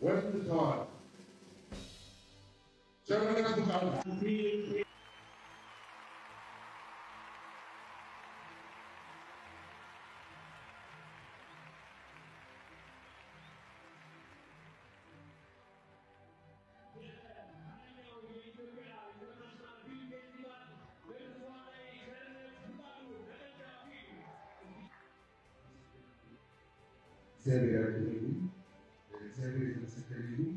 ወጥተዋል። ጀነራል እግዚአብሔር የተመሰገነ ይሁን።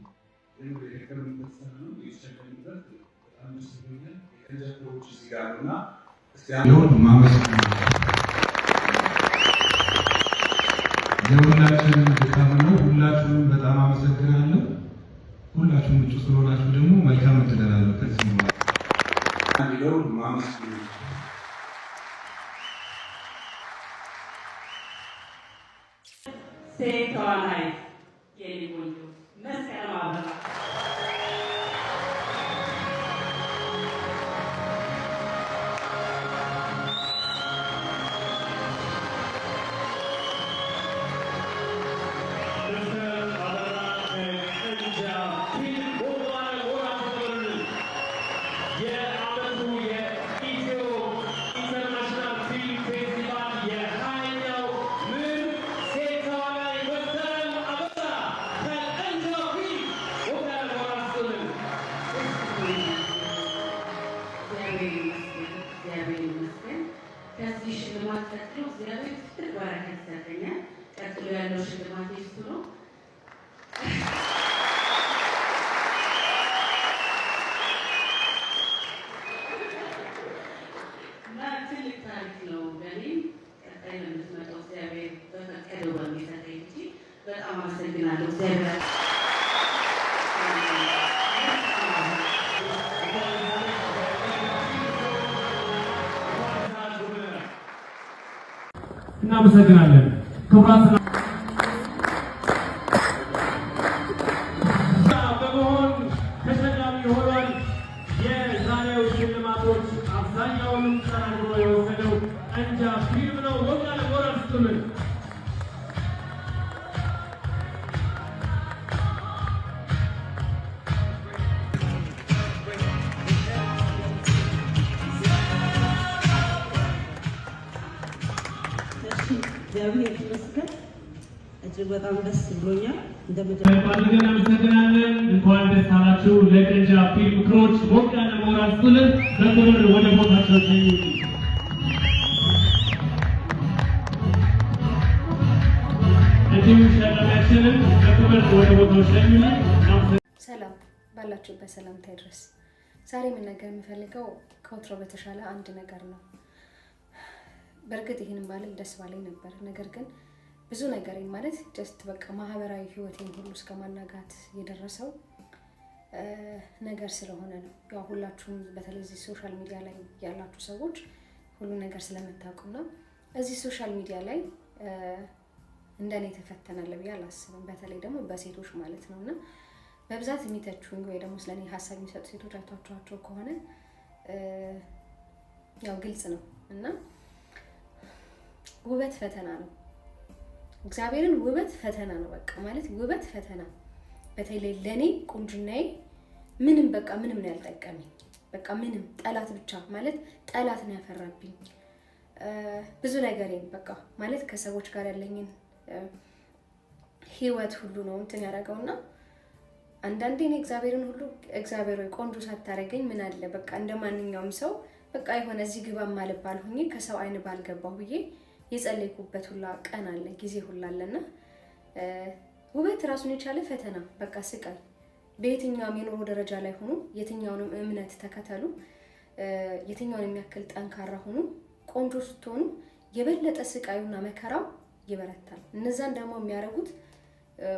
የደከምንበት ሰዓት ነው የተሸከምንበት በጣም ደስ ብሎኛል። የቀንጃቶች እዚህ ጋር ነውና እስቲሁን ማመስገን የሁላችንም ድካም ነው። ሁላችሁንም በጣም አመሰግናለሁ። ሁላችሁም ውጭ ስለሆናችሁ ደግሞ መልካም እድላለሁ። ከዚህ በኋላ ሌላው ማመስገን ሴቷናይ የሊቦንጆ መስቀል ማበራ ከዚህ ሽልማት ቀጥሎ እግዚአብሔር ትልቅ በረከት ሰጠኛል። ቀጥሎ ያለው ሽልማት እሱ ነው። እና ትልቅ ታሪክ ነው ለእኔ። ቀጣይ ለምትመጣው እግዚአብሔር በፈቀደው በሚሰጠኝ እንጂ በጣም አመሰግናለሁ እግዚአብሔር። እናመሰግናለን። ክቡራትና በመሆን ተሸላሚ ሆኗል። የዛሬው ሽልማቶች አብዛኛውንም ተናግሮ የወሰደው ቀንጃ ፊልም ነው። ወጣለ ወራስ ትምን እግዚአብሔር ይመስገን እጅግ በጣም ደስ ብሎኛል። እንደመጀመሪያ እናመሰግናለን። እንኳን ደስ አላችሁ። ለቀንጃ ፊልም ክሮች ሞቅ ያለ ሞራል ስጡልን። በክብር ወደ ቦታቸው ተኙ። እንዲሁ ሸላሚያችንን በክብር ወደ ቦታው ተኙ። ሰላም ባላችሁበት ሰላምታ ይድረስ። ዛሬ መናገር የምፈልገው ከወትሮ በተሻለ አንድ ነገር ነው። በእርግጥ ይህንን ባልል ደስ ባለኝ ነበር። ነገር ግን ብዙ ነገር ማለት ጀስት በቃ ማህበራዊ ህይወቴን ሁሉ እስከማናጋት የደረሰው ነገር ስለሆነ ነው። ያው ሁላችሁም በተለይ እዚህ ሶሻል ሚዲያ ላይ ያላችሁ ሰዎች ሁሉ ነገር ስለምታውቁና እዚህ ሶሻል ሚዲያ ላይ እንደኔ ተፈተናለ ብዬ አላስብም። በተለይ ደግሞ በሴቶች ማለት ነውና በብዛት የሚተቹኝ ወይ ደግሞ ስለኔ ሐሳብ የሚሰጡ ሴቶች አይታችኋቸው ከሆነ ያው ግልጽ ነው እና ውበት ፈተና ነው። እግዚአብሔርን ውበት ፈተና ነው። በቃ ማለት ውበት ፈተና በተለይ ለኔ ቁንጅናዬ ምንም በቃ ምንም ነው ያልጠቀመኝ። በቃ ምንም ጠላት ብቻ ማለት ጠላት ነው ያፈራብኝ። ብዙ ነገሬን በቃ ማለት ከሰዎች ጋር ያለኝን ህይወት ሁሉ ነው እንትን ያደረገውና አንዳንዴ እኔ እግዚአብሔርን ሁሉ እግዚአብሔር ወይ ቆንጆ ሳታረገኝ ምን አለ በቃ እንደማንኛውም ሰው በቃ የሆነ እዚህ ግባ ማልባል ሆኜ ከሰው አይን ባልገባው ብዬ የጸለይኩበት ሁላ ቀን አለ ጊዜ ሁላ አለና ውበት ራሱን የቻለ ፈተና በቃ ስቃይ በየትኛውም የኑሮ ደረጃ ላይ ሆኖ የትኛውንም እምነት ተከተሉ የትኛውንም የሚያክል ጠንካራ ሆኖ ቆንጆ ስትሆኑ የበለጠ ስቃዩና መከራው ይበረታል። እነዛን ደግሞ የሚያረጉት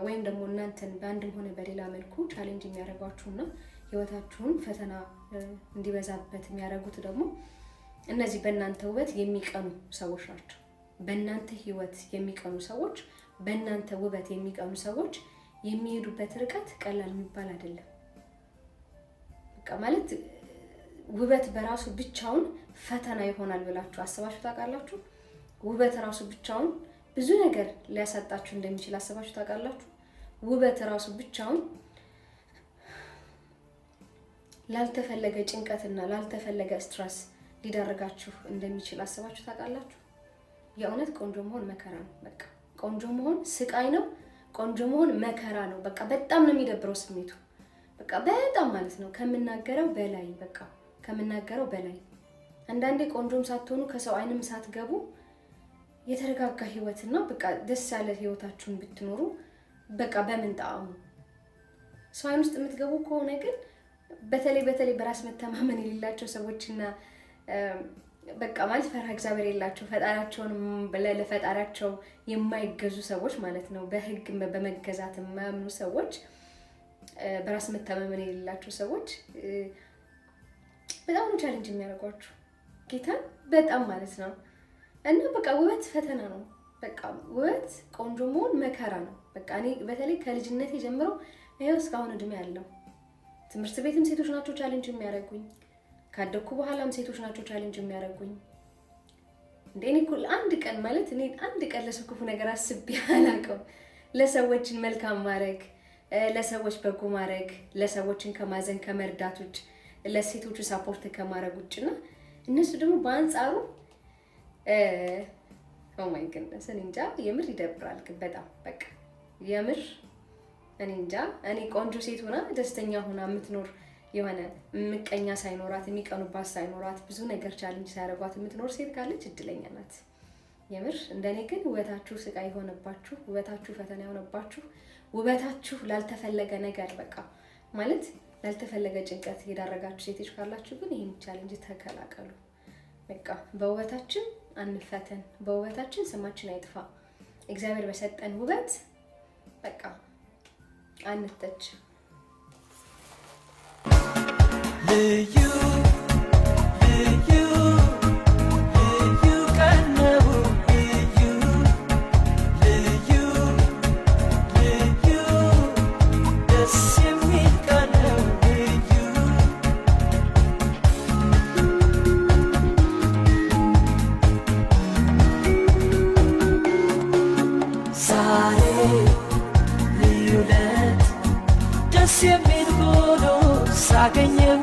ወይም ደግሞ እናንተን በአንድም ሆነ በሌላ መልኩ ቻሌንጅ የሚያረጓችሁና ህይወታችሁን ፈተና እንዲበዛበት የሚያረጉት ደግሞ እነዚህ በእናንተ ውበት የሚቀኑ ሰዎች ናቸው። በእናንተ ህይወት የሚቀኑ ሰዎች፣ በእናንተ ውበት የሚቀኑ ሰዎች የሚሄዱበት ርቀት ቀላል የሚባል አይደለም። በቃ ማለት ውበት በራሱ ብቻውን ፈተና ይሆናል ብላችሁ አስባችሁ ታውቃላችሁ? ውበት ራሱ ብቻውን ብዙ ነገር ሊያሳጣችሁ እንደሚችል አስባችሁ ታውቃላችሁ? ውበት ራሱ ብቻውን ላልተፈለገ ጭንቀትና ላልተፈለገ ስትረስ ሊዳረጋችሁ እንደሚችል አስባችሁ ታውቃላችሁ? የእውነት ቆንጆ መሆን መከራ ነው። በቃ ቆንጆ መሆን ስቃይ ነው። ቆንጆ መሆን መከራ ነው። በቃ በጣም ነው የሚደብረው ስሜቱ። በቃ በጣም ማለት ነው ከምናገረው በላይ በቃ ከምናገረው በላይ። አንዳንዴ ቆንጆም ሳትሆኑ ከሰው አይንም ሳትገቡ የተረጋጋ ህይወትና በቃ ደስ ያለ ህይወታችሁን ብትኖሩ በቃ በምን ጣዕሙ። ሰው አይን ውስጥ የምትገቡ ከሆነ ግን በተለይ በራስ መተማመን የሌላቸው ሰዎችና በቃ ማለት ፈርሃ እግዚአብሔር የሌላቸው ፈጣሪያቸውን ለፈጣሪያቸው የማይገዙ ሰዎች ማለት ነው፣ በህግ በመገዛት የማያምኑ ሰዎች፣ በራስ መተማመን የሌላቸው ሰዎች በጣም ነው ቻሌንጅ የሚያደርጓችሁ ጌታን በጣም ማለት ነው። እና በቃ ውበት ፈተና ነው። በቃ ውበት ቆንጆ መሆን መከራ ነው። በቃ እኔ በተለይ ከልጅነቴ ጀምሮ ይኸው እስካሁን እድሜ ያለው ትምህርት ቤትም ሴቶች ናቸው ቻሌንጅ የሚያደርጉኝ፣ ካደኩ በኋላም ሴቶች ናቸው ቻሌንጅ የሚያደርጉኝ። እኔ እኮ አንድ ቀን ማለት እኔ አንድ ቀን ለሰው ክፉ ነገር አስቤ አላውቅም። ለሰዎችን መልካም ማድረግ፣ ለሰዎች በጎ ማድረግ፣ ለሰዎችን ከማዘን ከመርዳት ውጭ ለሴቶቹ ሳፖርት ከማድረግ ውጭና እነሱ ደግሞ በአንጻሩ ኦ ማይ ጎድነስ እኔ እንጃ የምር ይደብራል። ግን በጣም በቃ የምር እኔ እንጃ እኔ ቆንጆ ሴት ሆና ደስተኛ ሆና የምትኖር የሆነ ምቀኛ ሳይኖራት የሚቀኑባት ሳይኖራት ብዙ ነገር ቻሌንጅ ሳያደርጓት የምትኖር ሴት ካለች እድለኛ ናት። የምር እንደኔ ግን ውበታችሁ ስቃይ የሆነባችሁ፣ ውበታችሁ ፈተና የሆነባችሁ፣ ውበታችሁ ላልተፈለገ ነገር በቃ ማለት ላልተፈለገ ጭንቀት የዳረጋችሁ ሴቶች ካላችሁ ግን ይሄን ቻሌንጅ ተከላከሉ። በቃ በውበታችን አንፈተን፣ በውበታችን ስማችን አይጥፋ። እግዚአብሔር በሰጠን ውበት በቃ አንተች። ልዩ ልዩ ልዩ ቀነው ልዩ ልዩ ልዩ ደስ የሚል ቀነው ልዩ ዛሬ ልዩ ለት ደስ የሚል ሆኖ ሳገኘው